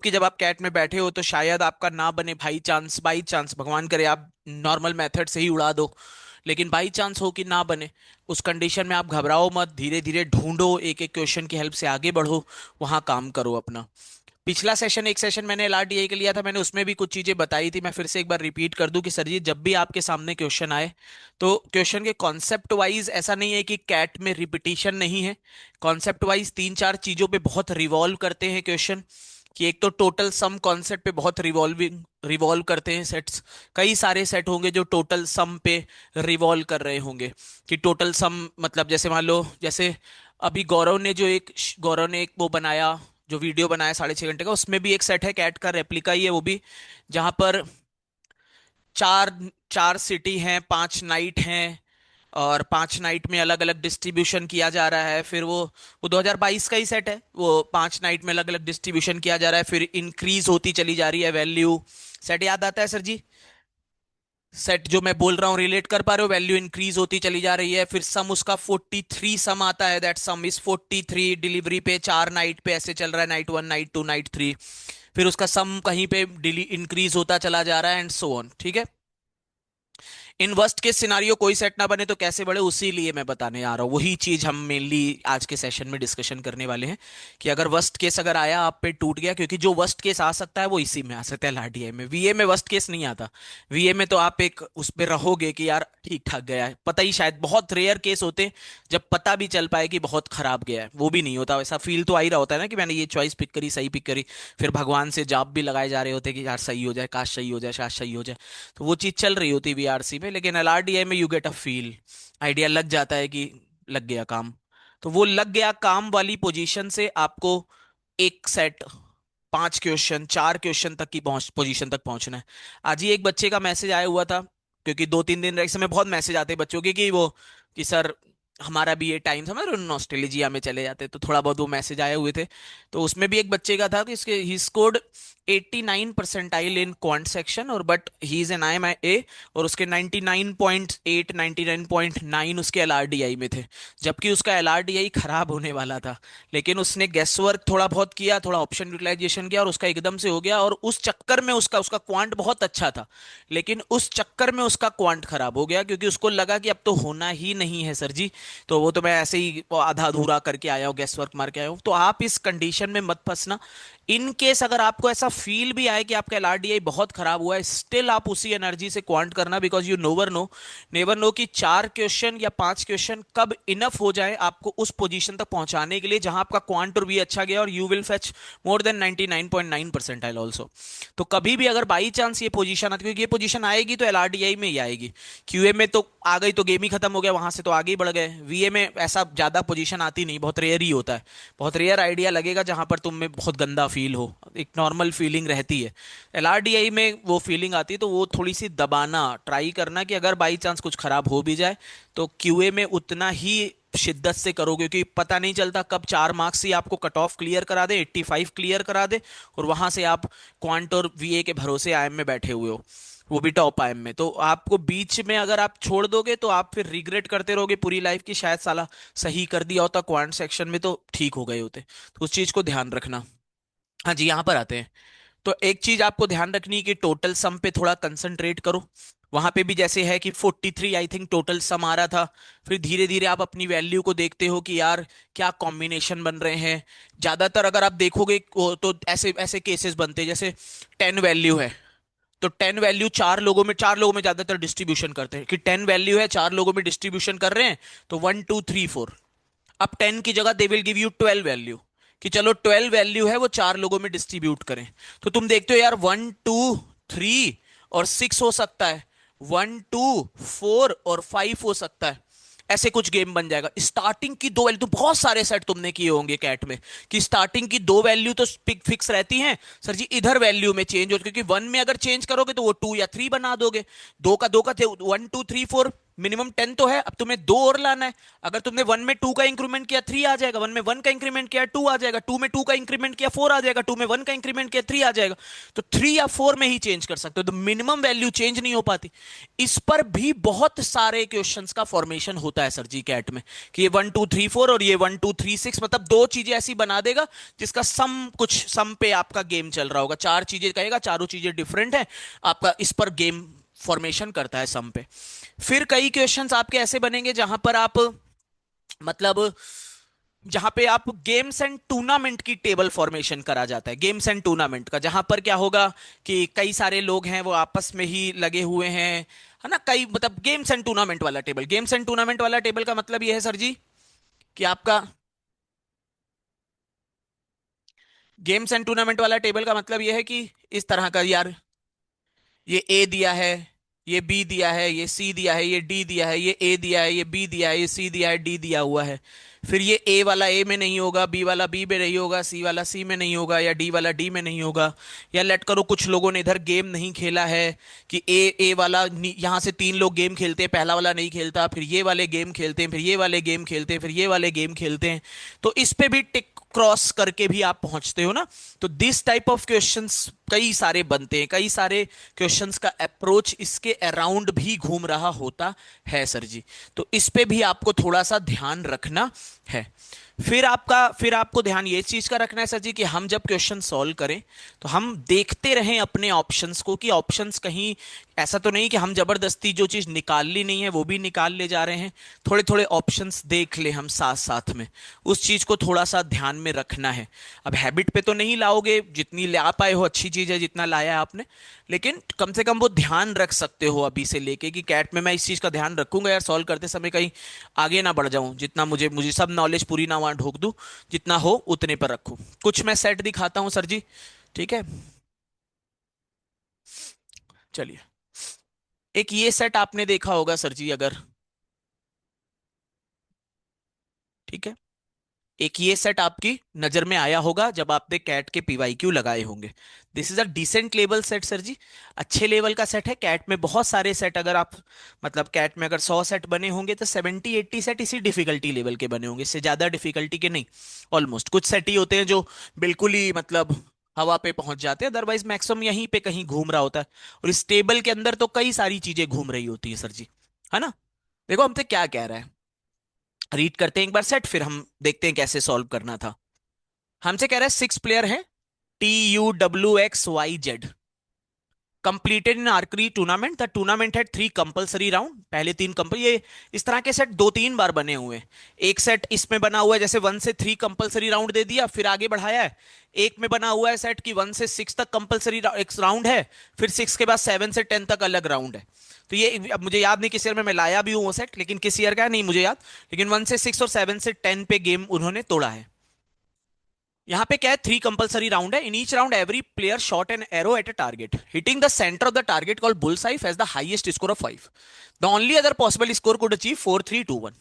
कि जब आप कैट में बैठे हो तो शायद आपका ना बने, बाई चांस भगवान करे आप नॉर्मल मेथड से ही उड़ा दो, लेकिन बाई चांस हो कि ना बने, उस कंडीशन में आप घबराओ मत, धीरे धीरे ढूंढो, एक एक क्वेश्चन की हेल्प से आगे बढ़ो, वहां काम करो अपना। पिछला सेशन, एक सेशन मैंने एलआरडीआई के लिया था, मैंने उसमें भी कुछ चीजें बताई थी, मैं फिर से एक बार रिपीट कर दूं कि सर जी जब भी आपके सामने क्वेश्चन आए तो क्वेश्चन के कॉन्सेप्ट वाइज ऐसा नहीं है कि कैट में रिपीटिशन नहीं है। कॉन्सेप्ट वाइज तीन चार चीजों पे बहुत रिवॉल्व करते हैं क्वेश्चन, कि एक तो टोटल सम कॉन्सेप्ट पे बहुत रिवॉल्व करते हैं सेट्स। कई सारे सेट होंगे जो टोटल सम पे रिवॉल्व कर रहे होंगे, कि टोटल सम मतलब जैसे मान लो, जैसे अभी गौरव ने एक वो बनाया, जो वीडियो बनाया 6.5 घंटे का, उसमें भी एक सेट है कैट का, रेप्लिका ही है वो भी, जहां पर चार चार सिटी हैं, 5 नाइट हैं, और 5 नाइट में अलग अलग डिस्ट्रीब्यूशन किया जा रहा है। फिर वो 2022 का ही सेट है, वो 5 नाइट में अलग अलग डिस्ट्रीब्यूशन किया जा रहा है, फिर इंक्रीज होती चली जा रही है वैल्यू। सेट याद आता है सर जी? सेट जो मैं बोल रहा हूँ रिलेट कर पा रहे हो? वैल्यू इंक्रीज होती चली जा रही है, फिर सम उसका 43 सम आता है, दैट सम इज 43 डिलीवरी पे, 4 नाइट पे ऐसे चल रहा है, नाइट 1 नाइट 2 नाइट 3, फिर उसका सम कहीं पे डिली इंक्रीज होता चला जा रहा है एंड सो ऑन। ठीक है। इन वर्स्ट केस सिनारियो कोई सेट ना बने तो कैसे बढ़े, उसी लिए मैं बताने आ रहा हूँ, वही चीज हम मेनली आज के सेशन में डिस्कशन करने वाले हैं, कि अगर वर्स्ट केस अगर आया, आप पे टूट गया, क्योंकि जो वर्स्ट केस आ सकता है वो इसी में आ सकता है, एलआरडीआई में। वीए में वर्स्ट केस नहीं आता। वीए में तो आप एक उस पर रहोगे कि यार ठीक ठाक गया है, पता ही, शायद बहुत रेयर केस होते हैं जब पता भी चल पाए कि बहुत खराब गया है, वो भी नहीं होता। वैसा फील तो आ ही रहा होता है ना कि मैंने ये चॉइस पिक करी, सही पिक करी, फिर भगवान से जाप भी लगाए जा रहे होते हैं कि यार सही हो जाए, काश सही हो जाए, काश सही हो जाए, तो वो चीज चल रही होती है वीआरसी में। लेकिन एलआरडीआई में you get a feel, idea लग जाता है कि लग गया काम। तो वो लग गया काम वाली पोजीशन से आपको एक सेट, 5 क्वेश्चन, 4 क्वेश्चन तक की पहुंच पोजीशन तक पहुंचना है। आज ही एक बच्चे का मैसेज आया हुआ था, क्योंकि 2-3 दिन इस समय बहुत मैसेज आते हैं बच्चों के, कि वो, कि सर हमारा भी ये टाइम, समझ रहे हो, नॉस्टैल्जिया में चले जाते, तो थोड़ा बहुत वो मैसेज आए हुए थे। तो उसमें भी एक बच्चे का था कि इसके ही scored 89 percentile in quant section, और but he is an I M A, और उसके 99.8 99.9 उसके एलआरडीआई में थे, जबकि उसका एलआरडीआई खराब होने वाला था। लेकिन उसने गेस वर्क थोड़ा बहुत किया, थोड़ा ऑप्शन यूटिलाइजेशन किया, और उसका एकदम से हो गया, और उस चक्कर में उसका उसका क्वांट बहुत अच्छा था, लेकिन उस चक्कर में उसका क्वांट खराब हो गया, क्योंकि उसको लगा कि अब तो होना ही नहीं है सर जी, तो वो तो मैं ऐसे ही वो आधा अधूरा करके आया हूँ, गेस वर्क मार के आया हूँ। तो आप इस कंडीशन में मत फंसना। इन केस अगर आपको ऐसा फील भी आए कि आपका एलआरडीआई बहुत खराब हुआ है, स्टिल आप उसी एनर्जी से क्वांट करना, बिकॉज यू नेवर नो कि 4 क्वेश्चन या 5 क्वेश्चन कब इनफ हो जाए आपको उस पोजीशन तक पहुंचाने के लिए जहां आपका क्वांट और भी अच्छा गया, और you will fetch more than 99.9 percentile also. तो कभी भी अगर बाई चांस ये पोजीशन आती, क्योंकि ये पोजीशन आएगी तो एलआरडीआई में ही आएगी, क्यूए में तो आ गई तो गेम ही खत्म हो गया, वहां से तो आगे ही बढ़ गए। वीए में ऐसा ज्यादा पोजीशन आती नहीं, बहुत रेयर ही होता है। बहुत रेयर आइडिया लगेगा जहां पर तुम में बहुत गंदा फील हो, एक नॉर्मल फीलिंग रहती है। एलआरडीआई में वो फीलिंग आती है, तो वो थोड़ी सी दबाना ट्राई करना, कि अगर बाई चांस कुछ खराब हो भी जाए तो क्यूए में उतना ही शिद्दत से करो, क्योंकि पता नहीं चलता कब 4 मार्क्स ही आपको कट ऑफ क्लियर करा दे, 85 क्लियर करा दे, और वहां से आप क्वांट और वीए के भरोसे आईएम में बैठे हुए हो, वो भी टॉप आईएम में। तो आपको बीच में अगर आप छोड़ दोगे तो आप फिर रिग्रेट करते रहोगे पूरी लाइफ की, शायद साला सही कर दिया होता क्वांट सेक्शन में तो ठीक हो गए होते। तो उस चीज को ध्यान रखना। हाँ जी, यहाँ पर आते हैं। तो एक चीज आपको ध्यान रखनी है कि टोटल सम पे थोड़ा कंसंट्रेट करो। वहां पे भी जैसे है कि 43 आई थिंक टोटल सम आ रहा था, फिर धीरे धीरे आप अपनी वैल्यू को देखते हो कि यार क्या कॉम्बिनेशन बन रहे हैं। ज्यादातर अगर आप देखोगे तो ऐसे ऐसे केसेस बनते हैं, जैसे 10 वैल्यू है, तो 10 वैल्यू चार लोगों में ज्यादातर डिस्ट्रीब्यूशन करते हैं, कि 10 वैल्यू है, 4 लोगों में डिस्ट्रीब्यूशन कर रहे हैं, तो 1 2 3 4। अब 10 की जगह they will give you 12 value, कि चलो 12 वैल्यू है वो 4 लोगों में डिस्ट्रीब्यूट करें। तो तुम देखते हो यार 1 2 3 और 6 हो सकता है, 1 2 4 और 5 हो सकता है, ऐसे कुछ गेम बन जाएगा। स्टार्टिंग की 2 वैल्यू, तो बहुत सारे सेट तुमने किए होंगे कैट में, कि स्टार्टिंग की 2 वैल्यू तो फिक्स रहती हैं, सर जी इधर वैल्यू में चेंज हो, क्योंकि 1 में अगर चेंज करोगे तो वो 2 या 3 बना दोगे, 2 का 2 का थे 1 2 3 4, मिनिमम 10 तो है, अब तुम्हें दो और लाना है। अगर तुमने वन में टू का इंक्रीमेंट किया 3 आ जाएगा, वन में वन का इंक्रीमेंट किया 2 आ जाएगा, टू में टू का इंक्रीमेंट किया 4 आ जाएगा, टू में वन का इंक्रीमेंट किया 3 आ जाएगा। तो 3 या 4 में ही चेंज कर सकते हो, तो मिनिमम वैल्यू चेंज नहीं हो पाती। इस पर भी बहुत सारे क्वेश्चंस का फॉर्मेशन होता है सर जी कैट में, कि ये 1 2 3 4 और ये 1 2 3 6, मतलब दो चीजें ऐसी बना देगा जिसका सम, कुछ सम पे आपका गेम चल रहा होगा, चार चीजें कहेगा, चारों चीजें डिफरेंट है, आपका इस पर गेम फॉर्मेशन करता है सम पे। फिर कई क्वेश्चंस आपके ऐसे बनेंगे जहां पर आप, मतलब जहां पे आप गेम्स एंड टूर्नामेंट की टेबल फॉर्मेशन करा जाता है, गेम्स एंड टूर्नामेंट का, जहां पर क्या होगा कि कई सारे लोग हैं वो आपस में ही लगे हुए हैं, है ना, कई, मतलब गेम्स एंड टूर्नामेंट वाला टेबल। गेम्स एंड टूर्नामेंट वाला टेबल का मतलब ये है सर जी कि आपका, गेम्स एंड टूर्नामेंट वाला टेबल का मतलब ये है कि इस तरह का यार, ये ए दिया है, ये बी दिया है, ये सी दिया है, ये डी दिया है, ये ए दिया है, ये बी दिया है, ये सी दिया है, डी दिया हुआ है। फिर ये ए वाला ए में नहीं होगा, बी वाला बी में नहीं होगा, सी वाला सी में नहीं होगा, या डी वाला डी में नहीं होगा। या लेट करो कुछ लोगों ने इधर गेम नहीं खेला है, कि ए वाला यहाँ से तीन लोग गेम खेलते हैं, पहला वाला नहीं खेलता, फिर ये वाले गेम खेलते हैं, फिर ये वाले गेम खेलते हैं, फिर ये वाले गेम खेलते हैं। तो इस पे भी टिक क्रॉस करके भी आप पहुंचते हो ना। तो दिस टाइप ऑफ क्वेश्चंस कई सारे बनते हैं, कई सारे क्वेश्चंस का अप्रोच इसके अराउंड भी घूम रहा होता है सर जी। तो इस पे भी आपको थोड़ा सा ध्यान रखना है। फिर आपको ध्यान ये चीज का रखना है सर जी कि हम जब क्वेश्चन सॉल्व करें तो हम देखते रहें अपने ऑप्शंस को, कि ऑप्शंस कहीं ऐसा तो नहीं कि हम जबरदस्ती जो चीज निकाल ली नहीं है वो भी निकाल ले जा रहे हैं। थोड़े थोड़े ऑप्शंस देख ले हम साथ साथ में, उस चीज को थोड़ा सा ध्यान में रखना है। अब हैबिट पे तो नहीं लाओगे, जितनी ला पाए हो अच्छी चीज है, जितना लाया है आपने, लेकिन कम से कम वो ध्यान रख सकते हो अभी से लेके, कि कैट में मैं इस चीज का ध्यान रखूंगा यार, सॉल्व करते समय कहीं आगे ना बढ़ जाऊं, जितना मुझे मुझे सब नॉलेज पूरी ना वहां ढोक दूं, जितना हो उतने पर रखूं। कुछ मैं सेट दिखाता हूं सर जी, ठीक है। चलिए, एक ये सेट आपने देखा होगा सर जी अगर, ठीक है, एक ये सेट आपकी नजर में आया होगा जब आपने कैट के पीवाईक्यू लगाए होंगे। This is a decent level set sir ji, अच्छे लेवल का सेट है। कैट में बहुत सारे सेट, अगर आप, मतलब कैट में अगर 100 सेट बने होंगे तो 70 80 सेट इसी डिफिकल्टी लेवल के बने होंगे, इससे ज्यादा डिफिकल्टी के नहीं। ऑलमोस्ट कुछ सेट ही होते हैं जो बिल्कुल ही मतलब हवा पे पहुंच जाते हैं, अदरवाइज मैक्सिमम यहीं पे कहीं घूम रहा होता है। और इस टेबल के अंदर तो कई सारी चीजें घूम रही होती है सर जी, है ना। देखो हमसे क्या कह रहा है, रीड करते हैं एक बार सेट, फिर हम देखते हैं कैसे सॉल्व करना था। हमसे कह रहा है 6 प्लेयर है, TUWXYZ, completed in archery tournament, the tournament had 3 compulsory round, पहले 3 कंपल, ये इस तरह के सेट 2 3 बार बने हुए हैं। एक सेट इसमें बना हुआ है जैसे 1 से 3 कंपलसरी राउंड दे दिया, फिर आगे बढ़ाया है। एक में बना हुआ है सेट की 1 से 6 तक कंपलसरी एक राउंड है, फिर 6 के बाद 7 से 10 तक अलग राउंड है। तो ये अब मुझे याद नहीं किस ईयर में मैं लाया भी हूँ वो सेट, लेकिन किस ईयर का है नहीं मुझे याद, लेकिन 1 से 6 और 7 से 10 पे गेम उन्होंने तोड़ा है। यहाँ पे क्या है, 3 कंपलसरी राउंड है, in each round every player shot an arrow at a target hitting the centre of the target called bull's eye as the highest score of 5। The only other possible score could achieve 4 3 2 1।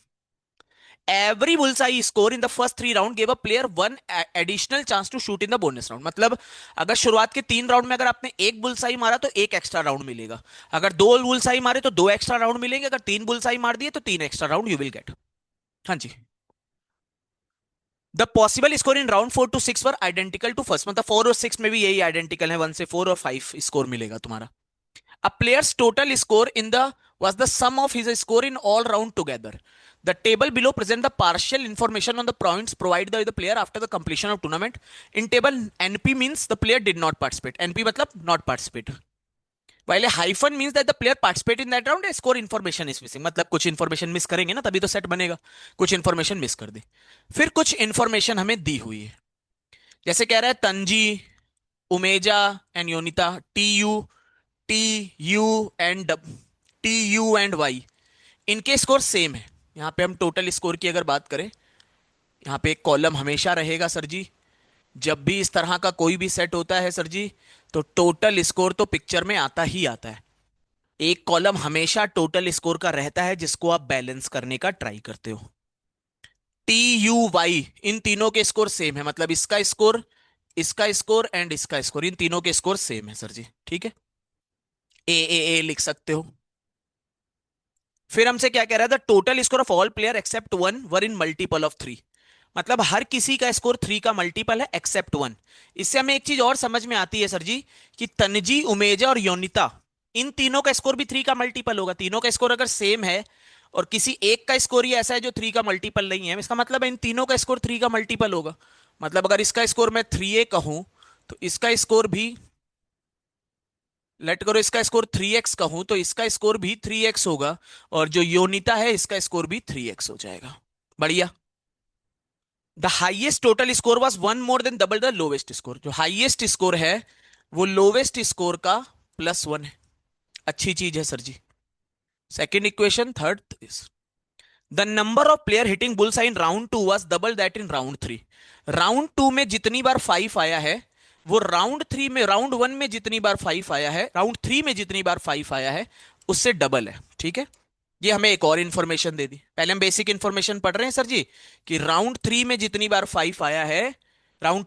Every bullseye score in the first 3 round gave a player one additional chance to shoot in the bonus round. मतलब अगर शुरुआत के 3 round में अगर आपने एक bullseye मारा तो एक एक्स्ट्रा राउंड मिलेगा, अगर दो बुल्सआई मारे तो दो एक्स्ट्रा राउंड मिलेंगे, अगर 3 बुल्सआई मार दिए तो 3 extra round you will get. हाँ जी। The possible score in round 4 to 6 were identical to first, मतलब 4 और 6 में भी यही आइडेंटिकल है, 1 से 4 और 5 स्कोर मिलेगा तुम्हारा। A player's total score in the was the sum of his score in all round together. The table below present the partial information on the points provided by the player after the completion of tournament. In table NP means the player did not participate. NP मतलब not participate. While a hyphen means that the player participate in that round, a score information is missing. मतलब कुछ information miss करेंगे ना तभी तो set बनेगा, कुछ information miss कर दे। फिर कुछ information हमें दी हुई है, जैसे कह रहा है Tanji, Umeja and Yonita, T U and Y, इनके स्कोर सेम है। यहाँ पे हम टोटल स्कोर की अगर बात करें, यहाँ पे एक कॉलम हमेशा रहेगा सर जी, जब भी इस तरह का कोई भी सेट होता है सर जी, तो टोटल स्कोर तो पिक्चर में आता ही आता है। एक कॉलम हमेशा टोटल स्कोर का रहता है जिसको आप बैलेंस करने का ट्राई करते हो। TUY, इन तीनों के स्कोर सेम है, मतलब इसका स्कोर एंड इसका स्कोर, इन तीनों के स्कोर सेम है सर जी, ठीक है। ए लिख सकते हो। फिर हमसे क्या कह रहा है, the total score of all player except one were in multiple of three. मतलब हर किसी का स्कोर थ्री का मल्टीपल है एक्सेप्ट वन। इससे हमें एक चीज और समझ में आती है सर जी, कि तनजी, उमेजा और योनिता, इन तीनों का स्कोर भी थ्री का मल्टीपल होगा। तीनों का स्कोर अगर सेम है और किसी एक का स्कोर ही ऐसा है जो थ्री का मल्टीपल नहीं है, इसका मतलब है इन तीनों का स्कोर थ्री का मल्टीपल होगा। मतलब अगर इसका स्कोर मैं 3A कहूं, तो इसका स्कोर भी, लेट करो इसका स्कोर 3x कहूं, तो इसका स्कोर भी 3x होगा। और जो योनिता है इसका स्कोर भी 3x हो जाएगा। बढ़िया। The highest total score was one more than double the lowest score. जो हाइएस्ट स्कोर है वो लोवेस्ट स्कोर का +1 है। अच्छी चीज है sir ji. Second equation, third is the number of player hitting bull's eye in round 2 was double that in round 3। Round 2 में जितनी बार 5 आया है, वो राउंड 3 में, राउंड 1 में जितनी बार 5 आया है, राउंड 3 में जितनी बार 5 आया है, उससे डबल है। ठीक है। ये हमें एक और इंफॉर्मेशन दे दी। पहले हम बेसिक इंफॉर्मेशन पढ़ रहे हैं सर जी, कि राउंड 3 में जितनी बार 5 आया है, राउंड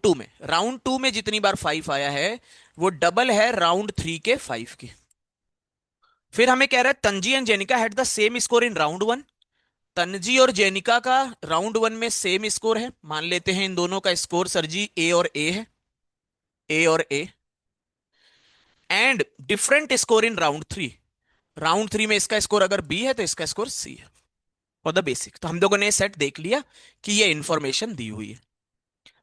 2 में जितनी बार 5 आया है, वो डबल है राउंड 3 के 5 की। फिर हमें कह रहा है Tanji and Jenika had the same score in round 1। Tanji और जेनिका का राउंड 1 में सेम स्कोर है। मान लेते हैं इन दोनों का स्कोर सर जी ए और ए है, ए और A. And different score in round 3 में इसका स्कोर अगर बी है तो इसका स्कोर सी है। फॉर द बेसिक, तो हम लोगों ने सेट देख लिया कि ये इंफॉर्मेशन दी हुई है।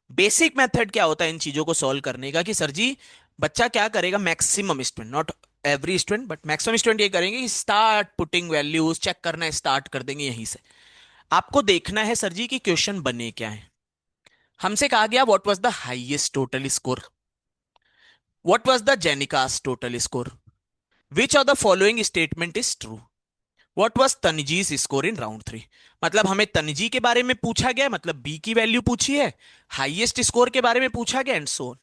बेसिक मेथड क्या होता है इन चीजों को सॉल्व करने का, कि सर जी बच्चा क्या करेगा, maximum student, not every student but maximum student ये करेंगे, स्टार्ट पुटिंग वैल्यूज, चेक करना स्टार्ट कर देंगे यहीं से। आपको देखना है सर जी कि क्वेश्चन बने क्या है। हमसे कहा गया what was the highest total score, what was the Jenika's total score, which of the following statement is true, what was Tanji's score in round 3। मतलब हमें तनजी के बारे में पूछा गया, मतलब बी की वैल्यू पूछी है, हाईएस्ट स्कोर के बारे में पूछा गया एंड सो ऑन।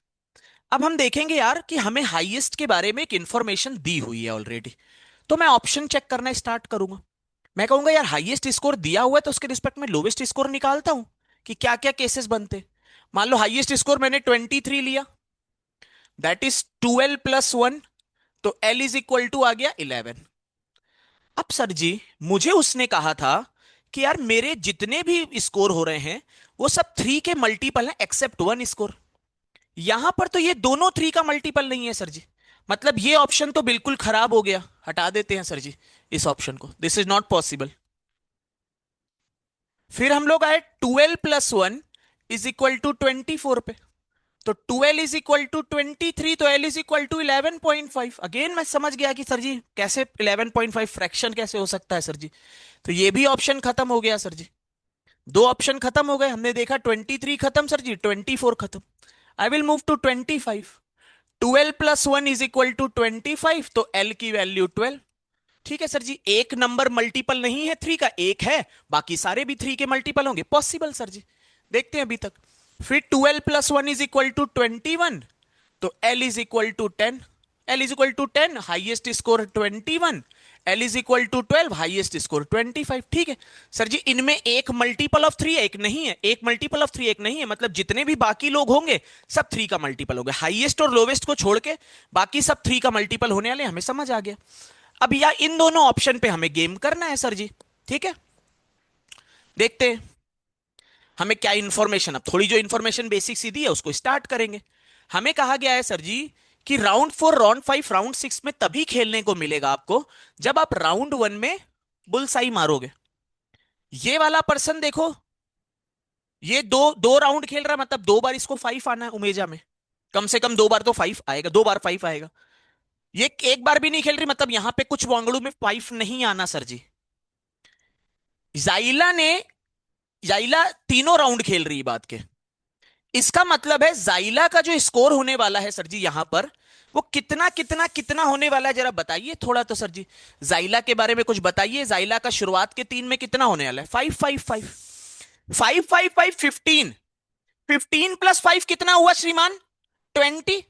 अब हम देखेंगे यार कि हमें हाईएस्ट के बारे में एक इंफॉर्मेशन दी हुई है ऑलरेडी, तो मैं ऑप्शन चेक करना स्टार्ट करूंगा। मैं कहूंगा यार हाईएस्ट स्कोर दिया हुआ है तो उसके रिस्पेक्ट में लोवेस्ट स्कोर निकालता हूं कि क्या क्या केसेस बनते। मान लो हाईएस्ट स्कोर मैंने 23 लिया, दैट इज 12+1, तो एल इज इक्वल टू आ गया 11। अब सर जी मुझे उसने कहा था कि यार मेरे जितने भी स्कोर हो रहे हैं वो सब 3 के मल्टीपल हैं एक्सेप्ट 1 स्कोर। यहां पर तो ये दोनों 3 का मल्टीपल नहीं है सर जी। मतलब ये ऑप्शन तो बिल्कुल खराब हो गया, हटा देते हैं सर जी इस ऑप्शन को, दिस इज नॉट पॉसिबल। फिर हम लोग आए 12+1 इज इक्वल टू 24 पे, तो 12 इज इक्वल टू 23, तो L is equal to 11.5। Again मैं समझ गया कि सर जी कैसे 11.5 फ्रैक्शन कैसे हो सकता है सर जी। तो ये भी ऑप्शन खत्म हो गया सर जी। दो ऑप्शन खत्म हो गए, हमने देखा 23 खत्म सर जी, 24 खत्म। I will move to 25। 12+1 is equal to 25, तो एल की वैल्यू 12। ठीक है सर जी, एक नंबर मल्टीपल नहीं है 3 का, एक है, बाकी सारे भी 3 के मल्टीपल होंगे, पॉसिबल सर जी। देखते हैं अभी तक। फिर 12+1 इज इक्वल टू 21, तो L is equal to 10। L is equal to 10, highest score 21, L is equal to 12, highest score 25। ठीक है सर जी, इनमें एक मल्टीपल ऑफ 3 एक नहीं है, एक मल्टीपल ऑफ 3 एक नहीं है, मतलब जितने भी बाकी लोग होंगे सब 3 का मल्टीपल होंगे, हाईएस्ट और लोवेस्ट को छोड़ के बाकी सब 3 का मल्टीपल होने वाले, हमें समझ आ गया। अब या इन दोनों ऑप्शन पे हमें गेम करना है सर जी। ठीक है, देखते हैं हमें क्या इंफॉर्मेशन, अब थोड़ी जो इंफॉर्मेशन बेसिक सी दी है उसको स्टार्ट करेंगे। हमें कहा गया है सर जी कि राउंड 4, राउंड 5, राउंड 6 में तभी खेलने को मिलेगा आपको जब आप राउंड 1 में बुलसाई मारोगे। ये वाला पर्सन देखो, ये दो दो राउंड खेल रहा है, मतलब 2 बार इसको 5 आना है उमेजा में, कम से कम 2 बार तो 5 आएगा, 2 बार 5 आएगा। ये एक बार भी नहीं खेल रही, मतलब यहां पे कुछ वांगड़ू में 5 नहीं आना सर जी। जाइला ने, जाइला तीनों राउंड खेल रही बात के, इसका मतलब है जाइला का जो स्कोर होने वाला है सर जी यहां पर, वो कितना कितना कितना होने वाला है जरा बताइए थोड़ा तो सर जी। जाइला के बारे में कुछ बताइए, जाइला का शुरुआत के 3 में कितना होने वाला है, 5 5 5 5 5 5 15। 15+5 कितना हुआ श्रीमान, 20।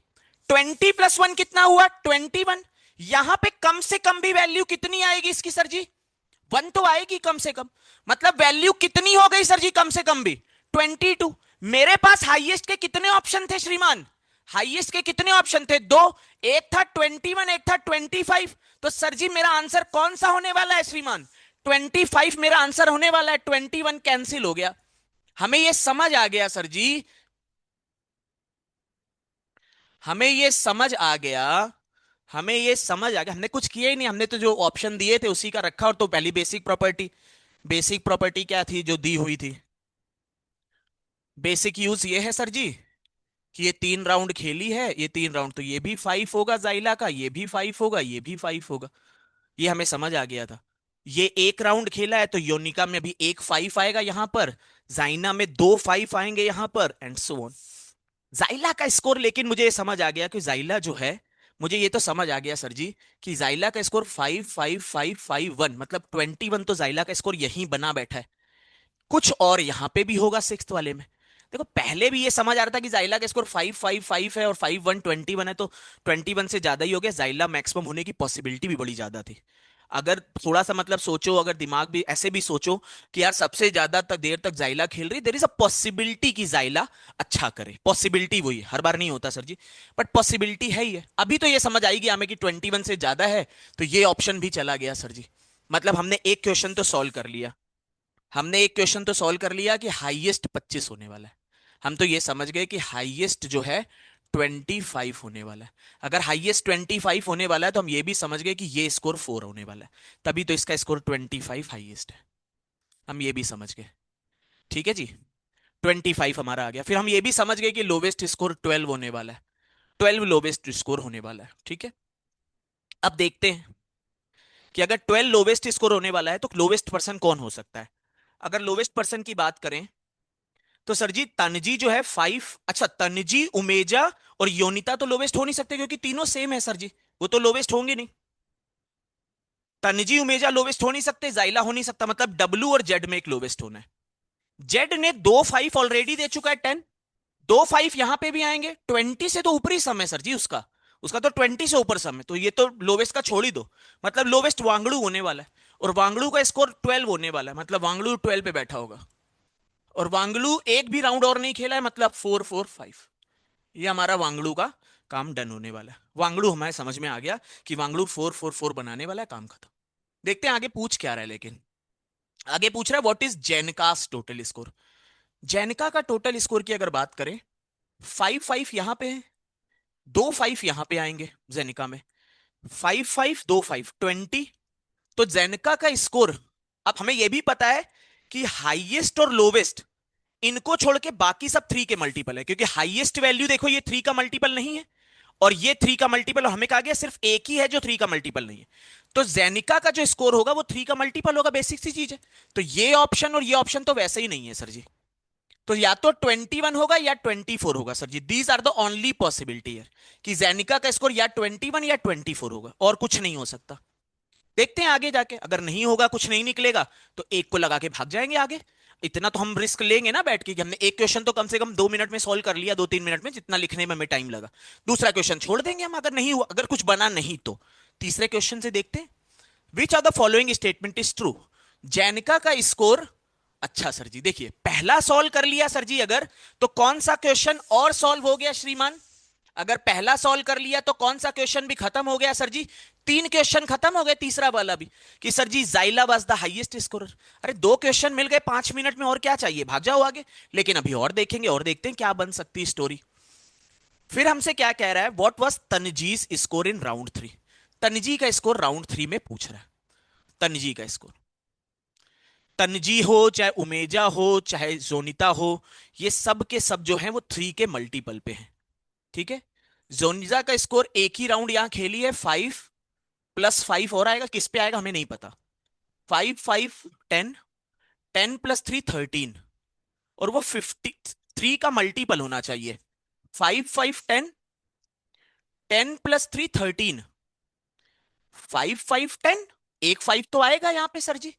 20+1 कितना हुआ, 21। यहां पे कम से कम भी वैल्यू कितनी आएगी इसकी सर जी, 1 तो आएगी कम से कम। मतलब वैल्यू कितनी हो गई सर जी कम से कम भी, 22। मेरे पास हाईएस्ट के कितने ऑप्शन थे श्रीमान, हाईएस्ट के कितने ऑप्शन थे, दो, एक था 21, एक था 25। तो सर जी मेरा आंसर कौन सा होने वाला है श्रीमान, 25 मेरा आंसर होने वाला है, 21 कैंसिल हो गया। हमें ये समझ आ गया सर जी, हमें ये समझ आ गया, हमें ये समझ आ गया। हमने कुछ किया ही नहीं, हमने तो जो ऑप्शन दिए थे उसी का रखा। और तो पहली बेसिक प्रॉपर्टी, बेसिक प्रॉपर्टी क्या थी जो दी हुई थी? बेसिक यूज ये है सर जी कि ये 3 राउंड खेली है, ये 3 राउंड, तो ये भी 5 होगा जाइला का, ये भी 5 होगा, ये भी 5 होगा। ये हमें समझ आ गया था। ये 1 राउंड खेला है तो योनिका में भी एक 5 आएगा यहां पर, जाइना में 2 5 आएंगे यहां पर, एंड सो ऑन। जाइला का स्कोर, लेकिन मुझे ये समझ आ गया कि जाइला जो है, मुझे ये तो समझ आ गया सर जी कि जाइला का स्कोर 5 5 5 5 1, मतलब 21 तो जाइला का स्कोर यहीं बना बैठा है। कुछ और यहां पे भी होगा सिक्स्थ वाले में। देखो पहले भी ये समझ आ रहा था कि जाइला का स्कोर 5 5 5 है और 5 1 21 है, तो 21 से ज्यादा ही हो गया, जाइला मैक्सिमम होने की पॉसिबिलिटी भी बड़ी ज्यादा थी। अगर थोड़ा सा मतलब सोचो, अगर दिमाग भी ऐसे भी सोचो कि यार सबसे ज्यादा तक देर तक जाइला खेल रही, देर इज अ पॉसिबिलिटी कि जाइला अच्छा करे। पॉसिबिलिटी वही है, हर बार नहीं होता सर जी, बट पॉसिबिलिटी है ही है। अभी तो ये समझ आएगी हमें कि 21 से ज्यादा है, तो ये ऑप्शन भी चला गया सर जी। मतलब हमने एक क्वेश्चन तो सॉल्व कर लिया, हमने एक क्वेश्चन तो सॉल्व कर लिया कि हाईएस्ट 25 होने वाला है। हम तो ये समझ गए कि हाईएस्ट जो है 25 होने वाला है। अगर हाईएस्ट 25 होने वाला है तो हम ये भी समझ गए कि ये स्कोर 4 होने वाला है, तभी तो इसका स्कोर 25 हाईएस्ट है। हम ये भी समझ गए, ठीक है जी। 25 हमारा आ गया। फिर हम ये भी समझ गए कि लोवेस्ट स्कोर 12 होने वाला है, 12 लोवेस्ट स्कोर होने वाला है, ठीक है। अब देखते हैं कि अगर 12 लोवेस्ट स्कोर होने वाला है तो लोवेस्ट पर्सन कौन हो सकता है। अगर लोवेस्ट पर्सन की बात करें तो सर जी तनजी जो है 5, अच्छा तनजी, उमेजा और योनिता तो लोवेस्ट हो नहीं सकते क्योंकि तीनों सेम है सर जी, वो तो लोवेस्ट होंगे नहीं। तनजी उमेजा लोवेस्ट हो नहीं सकते, जाइला हो नहीं सकता, मतलब डब्लू और जेड में एक लोवेस्ट होना है। जेड ने 2 5 ऑलरेडी दे चुका है, 10, 2 5 यहां पे भी आएंगे, 20 से तो ऊपर ही सम है सर जी उसका, उसका तो 20 से ऊपर सम है, तो ये तो लोवेस्ट का छोड़ ही दो। मतलब लोवेस्ट वांगड़ू होने वाला है, और वांगड़ू का स्कोर 12 होने वाला है, मतलब वांगड़ू 12 पे बैठा होगा। और वांगलू एक भी राउंड और नहीं खेला है, मतलब 4 4 5। ये हमारा वांगड़ू का काम डन होने वाला है। वांगड़ू हमारे समझ में आ गया कि वांगड़ू 4 4 4 बनाने वाला है, काम खत्म। देखते हैं आगे पूछ क्या रहा है। लेकिन आगे पूछ रहा है व्हाट इज जेनकास टोटल स्कोर। जेनका का टोटल स्कोर की अगर बात करें, 5 5 यहां पे है, 2 5 यहां पे आएंगे जेनिका में, 5 5 2 5 20। तो जेनिका का स्कोर, अब हमें यह भी पता है कि हाईएस्ट और लोवेस्ट इनको छोड़ के बाकी सब 3 के मल्टीपल है, क्योंकि हाईएस्ट वैल्यू देखो ये 3 का मल्टीपल नहीं है, और ये 3 का मल्टीपल, और हमें कहा गया सिर्फ एक ही है जो 3 का मल्टीपल नहीं है। तो जेनिका का जो स्कोर होगा वो 3 का मल्टीपल होगा, बेसिक सी चीज है। तो ये ऑप्शन और ये ऑप्शन तो वैसे ही नहीं है सर जी। तो या तो 21 होगा या 24 होगा sir ji, these are the only possibility है कि जेनिका का स्कोर या 21 या 24 होगा, और कुछ नहीं हो सकता। देखते हैं आगे जाके, अगर नहीं होगा, कुछ नहीं निकलेगा, तो एक को लगा के भाग जाएंगे आगे। इतना तो हम रिस्क लेंगे ना बैठ के कि हमने एक क्वेश्चन तो कम से कम 2 मिनट में सॉल्व कर लिया, 2 3 मिनट में, जितना लिखने में हमें टाइम लगा। दूसरा क्वेश्चन छोड़ देंगे हम, अगर नहीं हुआ, अगर कुछ बना नहीं तो तीसरे क्वेश्चन से देखते हैं। Which are the following statement is true. Janika का स्कोर, अच्छा सर जी देखिए, पहला सॉल्व कर लिया सर जी अगर, तो कौन सा क्वेश्चन और सॉल्व हो गया श्रीमान? अगर पहला सॉल्व कर लिया तो कौन सा क्वेश्चन भी खत्म हो गया सर जी? 3 क्वेश्चन खत्म हो गए, तीसरा वाला भी, कि सर जी जाइला वाज द हाईएस्ट स्कोरर। अरे 2 क्वेश्चन मिल गए 5 मिनट में, और क्या चाहिए, भाग जाओ आगे। लेकिन अभी और देखेंगे, और देखते हैं क्या बन सकती है स्टोरी। फिर हमसे क्या कह रहा है, what was Tanji's score in round 3। Tanji का स्कोर राउंड 3 में पूछ रहा है। तनजी का स्कोर, तनजी हो चाहे उमेजा हो चाहे जोनिता हो, ये सब के सब जो है वो 3 के मल्टीपल पे हैं, ठीक है। जोनिजा का स्कोर एक ही राउंड यहां खेली है, 5 + 5 और आएगा, किस पे आएगा हमें नहीं पता। 5 5 10, 10 + 3 13, और वो 53 का मल्टीपल होना चाहिए। 5 5 10, 10 + 3 13, 5 5 10, एक 5 तो आएगा यहां पे सर जी।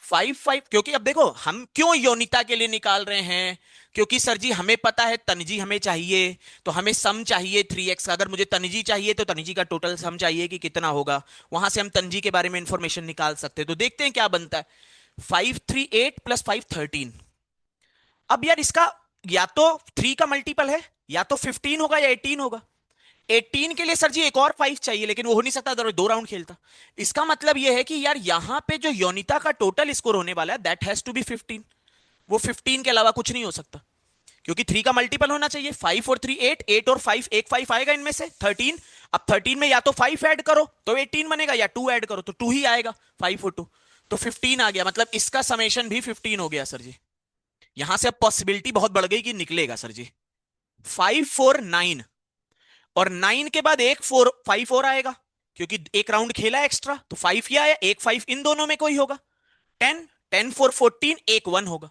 5 5, क्योंकि अब देखो हम क्यों योनिता के लिए निकाल रहे हैं, क्योंकि सर जी हमें पता है तनजी हमें चाहिए, तो हमें सम चाहिए 3x का। अगर मुझे तनजी चाहिए तो तनजी का टोटल सम चाहिए कि कितना होगा, वहां से हम तनजी के बारे में इंफॉर्मेशन निकाल सकते हैं। तो देखते हैं क्या बनता है। 5 3 8 + 5 13। अब यार इसका या तो 3 का मल्टीपल है, या तो 15 होगा या 18 होगा। 18 के लिए सर जी एक और 5 चाहिए, लेकिन वो हो नहीं सकता, अगर 2 राउंड खेलता। इसका मतलब ये है कि यार यहां पे जो योनिता का टोटल स्कोर होने वाला है दैट हैज टू बी 15। वो 15 के अलावा कुछ नहीं हो सकता, क्योंकि 3 का मल्टीपल होना चाहिए। 5 और 3 8, 8 और 5, एक 5 आएगा इनमें से 13। अब 13 में या तो 5 ऐड करो तो 18 बनेगा, या 2 ऐड करो तो 2 ही आएगा, 5 और 2 तो 15 आ गया। मतलब इसका समेशन भी 15 हो गया सर जी। यहां से अब पॉसिबिलिटी बहुत बढ़ गई कि निकलेगा सर जी। 5 4 9, और 9 के बाद एक 5 और आएगा, क्योंकि एक राउंड खेला एक्स्ट्रा, तो 5 ही आया, एक 5 इन दोनों में कोई होगा। 10, 10 4 14, एक 1 होगा।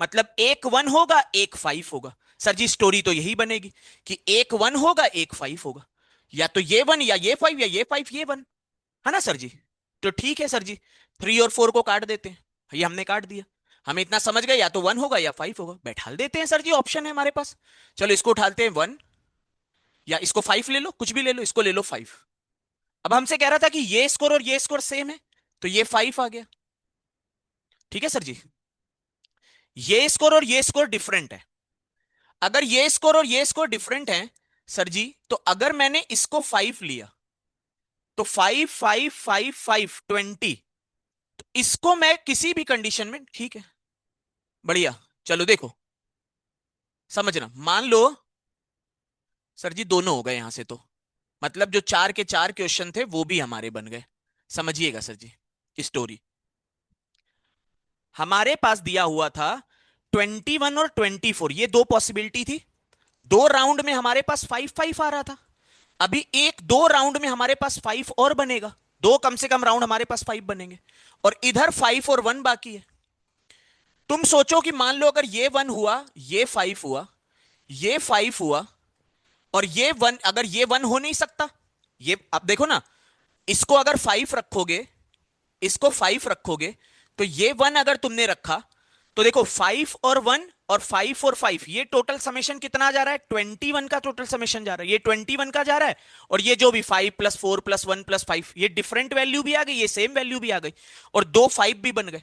मतलब एक 1 होगा, एक 5 होगा। सर जी स्टोरी तो यही बनेगी कि एक 1 होगा, एक 5 होगा, या तो ये 1 या ये 5, या ये 5 ये 1, है ना सर जी। तो ठीक है सर जी, 3 और 4 को काट देते हैं। ये हमने काट दिया, हमें इतना समझ गए, या तो 1 होगा या 5 होगा, बैठा देते हैं सर जी, ऑप्शन है हमारे पास। चलो इसको उठाते हैं 1, या इसको 5 ले लो, कुछ भी ले लो, इसको ले लो 5। अब हमसे कह रहा था कि ये स्कोर और ये स्कोर सेम है, तो ये 5 आ गया। ठीक है सर जी, ये स्कोर और ये स्कोर डिफरेंट है। अगर ये स्कोर और ये स्कोर डिफरेंट है सर जी, तो अगर मैंने इसको 5 लिया तो 5 5 5 5 20, तो इसको मैं किसी भी कंडीशन में, ठीक है बढ़िया, चलो देखो समझना, मान लो सर जी दोनों हो गए यहां से, तो मतलब जो 4 के 4 क्वेश्चन थे वो भी हमारे बन गए। समझिएगा सर जी स्टोरी। हमारे पास दिया हुआ था 21 और 24, ये दो पॉसिबिलिटी थी। 2 राउंड में हमारे पास 5 5 आ रहा था। अभी एक 2 राउंड में हमारे पास 5 और बनेगा, दो कम से कम राउंड हमारे पास 5 बनेंगे, और इधर 5 और 1 बाकी है। तुम सोचो कि मान लो अगर ये 1 हुआ, ये 5 हुआ, ये 5 हुआ, और ये 1, अगर ये 1 हो नहीं सकता, ये अब देखो ना, इसको अगर 5 रखोगे, इसको 5 रखोगे, तो ये 1 अगर तुमने रखा, तो देखो 5 और 1 और 5 और 5, ये टोटल समेशन कितना जा रहा है, 21 का टोटल समेशन जा रहा है, ये 21 का जा रहा है। और ये जो भी 5 प्लस 4 प्लस 1 प्लस 5, ये डिफरेंट वैल्यू भी आ गई, ये सेम वैल्यू भी आ गई, और दो 5 भी बन गए।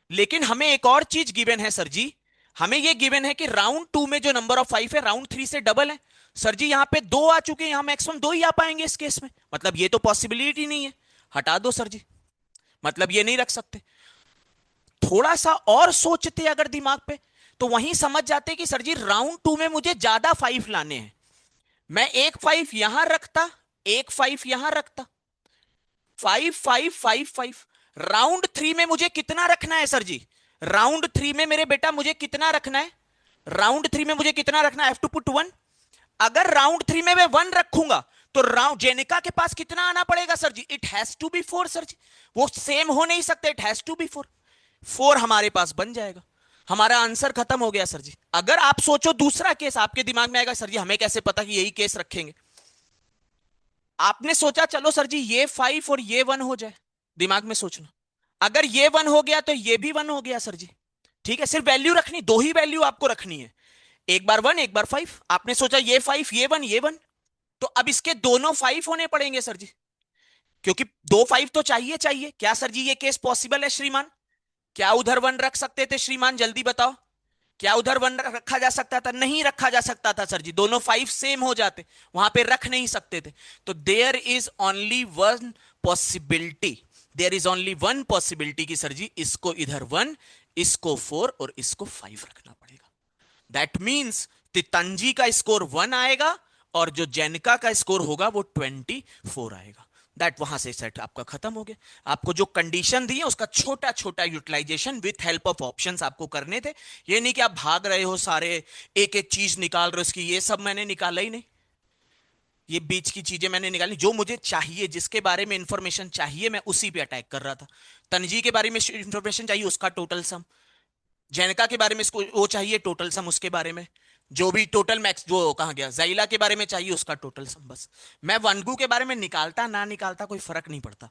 लेकिन हमें एक और चीज गिवन है सर जी, हमें ये गिवन है कि राउंड 2 में जो नंबर ऑफ 5 है राउंड 3 से डबल है। सर जी यहां पे 2 आ चुके हैं, यहां मैक्सिमम 2 ही आ पाएंगे इस केस में, मतलब ये तो पॉसिबिलिटी नहीं है, हटा दो सर जी, मतलब ये नहीं रख सकते। थोड़ा सा और सोचते अगर दिमाग पे, तो वहीं समझ जाते कि सर जी राउंड 2 में मुझे ज्यादा 5 लाने हैं। मैं एक 5 यहां रखता, एक 5 यहां रखता, 5 5 5 5। राउंड 3 में मुझे कितना रखना है सर जी, राउंड 3 में मेरे बेटा मुझे कितना रखना है, राउंड 3 में मुझे कितना रखना है, I have to put 1। अगर राउंड 3 में मैं 1 रखूंगा, तो राउंड जेनिका के पास कितना आना पड़ेगा sir ji, it has to be 4 sir ji, वो सेम हो नहीं सकते, इट हैज टू बी 4। 4 हमारे पास बन जाएगा, हमारा आंसर खत्म हो गया सर जी। अगर आप सोचो दूसरा केस, आपके दिमाग में आएगा सर जी हमें कैसे पता कि यही केस रखेंगे। आपने सोचा चलो सर जी ये 5 और ये 1 हो जाए, दिमाग में सोचना, अगर ये 1 हो गया तो ये भी 1 हो गया सर जी। ठीक है, सिर्फ वैल्यू रखनी, दो ही वैल्यू आपको रखनी है, एक बार 1 एक बार 5। आपने सोचा ये 5 ये 1 ये 1, तो अब इसके दोनों 5 होने पड़ेंगे सर जी, क्योंकि दो 5 तो चाहिए चाहिए। क्या सर जी ये केस पॉसिबल है श्रीमान, क्या उधर 1 रख सकते थे श्रीमान, जल्दी बताओ, क्या उधर 1 रखा जा सकता था, नहीं रखा जा सकता था सर जी, दोनों 5 सेम हो जाते, वहां पे रख नहीं सकते थे। तो there is only one possibility, there is only one possibility कि सर जी इसको इधर 1, इसको 4 और इसको 5 रखना पड़ेगा। दैट मीन्स तितंजी का स्कोर 1 आएगा, और जो जेनिका का स्कोर होगा वो 24 आएगा। दैट वहां से सेट आपका खत्म हो गया। आपको जो कंडीशन दी है उसका छोटा छोटा utilisation with help of options आपको करने थे। ये नहीं कि आप भाग रहे हो सारे, एक एक चीज निकाल रहे हो इसकी, ये सब मैंने निकाला ही नहीं। ये बीच की चीजें मैंने निकाली, जो मुझे चाहिए, जिसके बारे में इंफॉर्मेशन चाहिए मैं उसी पे अटैक कर रहा था। तनजी के बारे में इंफॉर्मेशन चाहिए, उसका टोटल सम, जैनिका के बारे में इसको वो चाहिए टोटल सम, उसके बारे में जो भी टोटल मैक्स वो कहां गया, जाइला के बारे में चाहिए उसका टोटल सम। बस मैं वनगू के बारे में निकालता ना निकालता कोई फर्क नहीं पड़ता,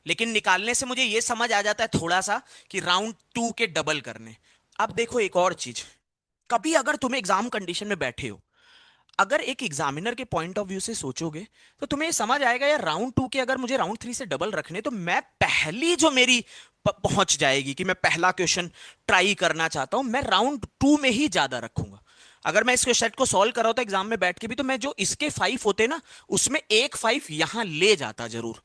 लेकिन निकालने से मुझे ये समझ आ जाता है थोड़ा सा कि राउंड 2 के डबल करने। अब देखो एक और चीज, कभी अगर तुम एग्जाम कंडीशन में बैठे हो, अगर एक एग्जामिनर के पॉइंट ऑफ व्यू से सोचोगे, तो तुम्हें ये समझ आएगा यार राउंड 2 के अगर मुझे राउंड 3 से डबल रखने, तो मैं पहली जो मेरी पहुंच जाएगी कि मैं पहला क्वेश्चन ट्राई करना चाहता हूं, मैं राउंड 2 में ही ज्यादा रखूंगा। अगर मैं इसके सेट को सॉल्व कर रहा होता एग्जाम में बैठ के भी, तो मैं जो इसके 5 होते ना, उसमें एक 5 यहां ले जाता जरूर।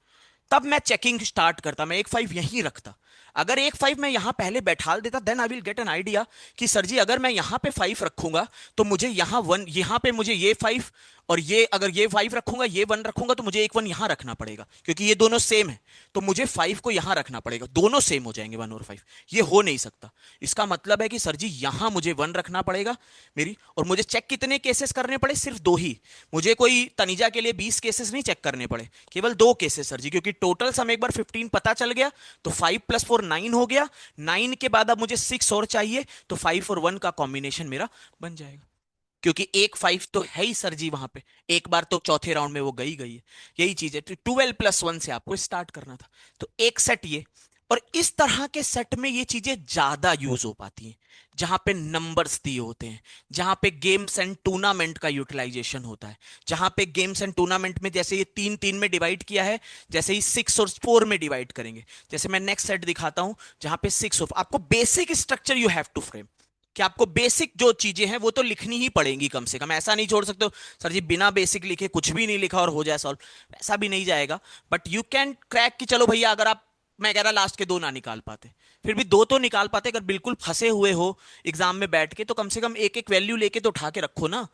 तब मैं चेकिंग स्टार्ट करता, मैं एक 5 यहीं रखता। अगर एक 5 मैं यहां पहले बैठाल देता, then I will get an idea कि सर जी अगर मैं यहां पे 5 रखूंगा तो मुझे यहां 1, यहां पे मुझे ये 5, और ये अगर ये 5 रखूंगा, ये 1 रखूंगा, तो मुझे एक 1 यहां रखना पड़ेगा क्योंकि ये दोनों सेम है। तो मुझे 5 को यहां रखना पड़ेगा, दोनों सेम हो जाएंगे 1 और 5। ये हो नहीं सकता। इसका मतलब है कि सर जी यहां मुझे 1 रखना पड़ेगा मेरी, और मुझे चेक कितने केसेस करने पड़े, सिर्फ 2 ही। मुझे कोई तनीजा के लिए 20 केसेस नहीं चेक करने पड़े, केवल 2 केसेस सर जी, क्योंकि टोटल सम एक बार 15 पता चल गया। तो 5 + 4 9 हो गया। 9 के बाद अब मुझे 6 और चाहिए, तो 5 और 1 का कॉम्बिनेशन मेरा बन जाएगा। क्योंकि एक 5 तो है ही सर जी वहां पे, एक बार तो चौथे राउंड में वो गई गई है। यही चीज है, तो 12 + 1 से आपको स्टार्ट करना था। तो एक सेट ये, और इस तरह के सेट में ये चीजें ज्यादा यूज हो पाती हैं, जहां पे नंबर्स दिए होते हैं, जहां पे गेम्स एंड टूर्नामेंट का यूटिलाइजेशन होता है, जहां पे गेम्स एंड टूर्नामेंट में जैसे ये 3 3 में डिवाइड किया है, जैसे ही 6 और 4 में डिवाइड करेंगे। जैसे मैं नेक्स्ट सेट दिखाता हूं, जहां पे 6 ऑफ, आपको basic structure you have to frame, कि आपको बेसिक जो चीजें हैं वो तो लिखनी ही पड़ेंगी कम से कम। ऐसा नहीं छोड़ सकते हो सर जी बिना बेसिक लिखे कुछ भी नहीं लिखा और हो जाए सॉल्व, ऐसा भी नहीं जाएगा। बट यू कैन क्रैक कि चलो भैया, अगर आप, मैं कह रहा लास्ट के 2 ना निकाल पाते, फिर भी 2 तो निकाल पाते। अगर बिल्कुल फंसे हुए हो एग्जाम में बैठ के, तो कम से कम एक एक वैल्यू लेके तो उठा के रखो ना,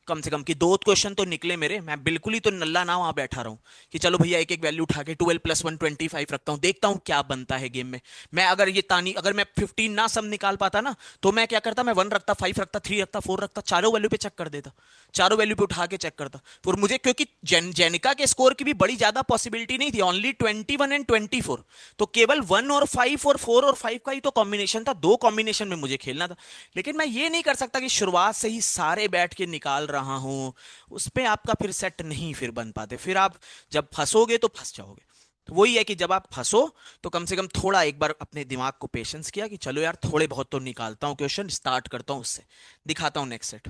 कम से कम कि 2 क्वेश्चन तो निकले मेरे। मैं बिल्कुल ही तो नल्ला ना वहां बैठा रहा हूं कि चलो भैया एक एक वैल्यू उठा के 12 + 1 25 रखता हूं, देखता हूं क्या बनता है गेम में। मैं अगर ये तानी, अगर मैं 15 ना सब निकाल पाता ना, तो मैं क्या करता, मैं 1 रखता, 5 रखता, 3 रखता, 4 रखता, चारों वैल्यू पे चेक कर देता, चारों वैल्यू पे उठा के चेक करता। फिर मुझे, क्योंकि जेनिका के स्कोर की भी बड़ी ज्यादा पॉसिबिलिटी नहीं थी, ओनली 21 एंड 24, तो केवल 1 और 5 और 4 और 5 का ही तो कॉम्बिनेशन था, 2 कॉम्बिनेशन में मुझे खेलना था। लेकिन मैं ये नहीं कर सकता कि शुरुआत से ही सारे बैठ के निकाल रहा हूं, उस पे आपका फिर सेट नहीं फिर बन पाते, फिर आप जब फंसोगे तो फंस जाओगे। तो वही है कि जब आप फंसो, तो कम से कम थोड़ा एक बार अपने दिमाग को पेशेंस किया कि चलो यार थोड़े बहुत तो निकालता हूँ क्वेश्चन, स्टार्ट करता हूँ उससे। दिखाता हूँ नेक्स्ट सेट।